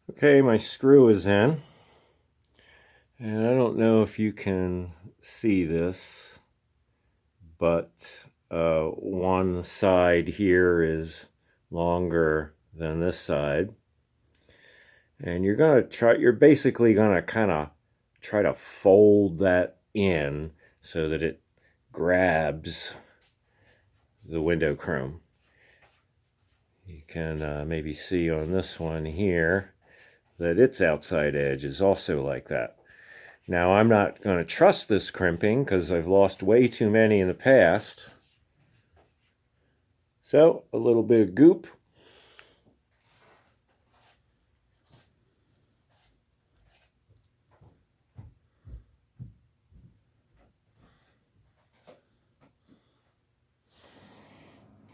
Okay, my screw is in, and I don't know if you can see this, but one side here is longer than this side, and you're basically gonna kind of try to fold that in so that it grabs the window chrome. You can maybe see on this one here that its outside edge is also like that. Now, I'm not going to trust this crimping because I've lost way too many in the past. So, a little bit of goop.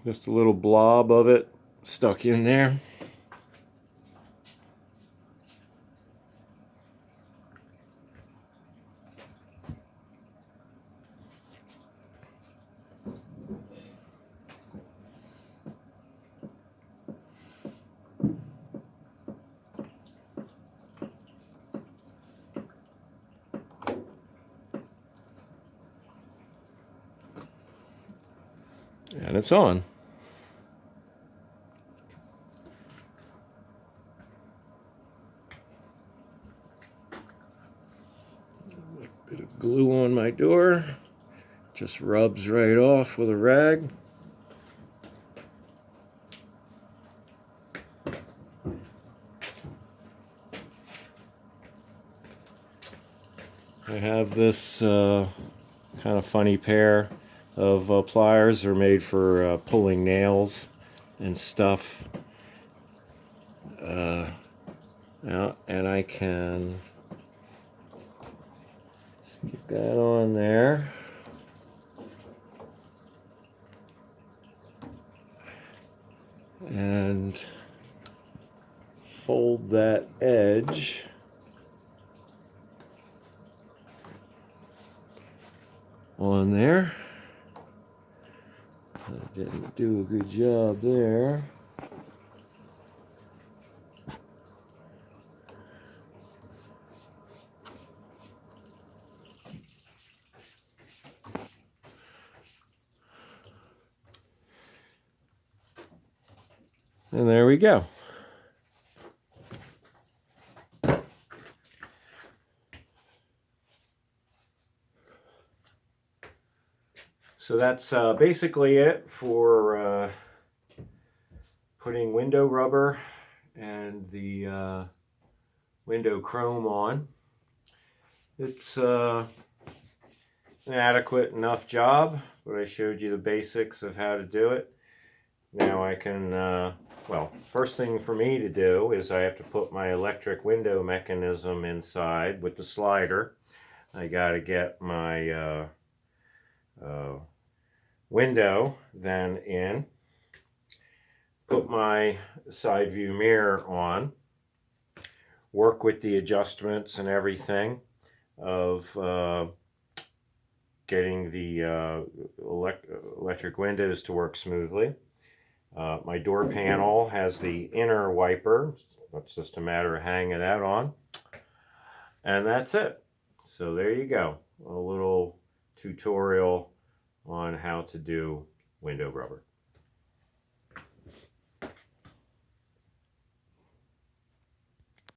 Just a little blob of it stuck in there. And it's on. A bit of glue on my door. Just rubs right off with a rag. I have this kind of funny pair of pliers. They're made for pulling nails and stuff. And I can stick that on there. And fold that edge on there. I didn't do a good job there. And there we go. So that's basically it for putting window rubber and the window chrome on. It's an adequate enough job, but I showed you the basics of how to do it. Now I can, well, first thing for me to do is I have to put my electric window mechanism inside with the slider. I got to get my window then in, put my side view mirror on, work with the adjustments and everything of getting the electric windows to work smoothly. My door panel has the inner wiper. It's just a matter of hanging that on. And that's it. So there you go. A little tutorial on how to do window rubber.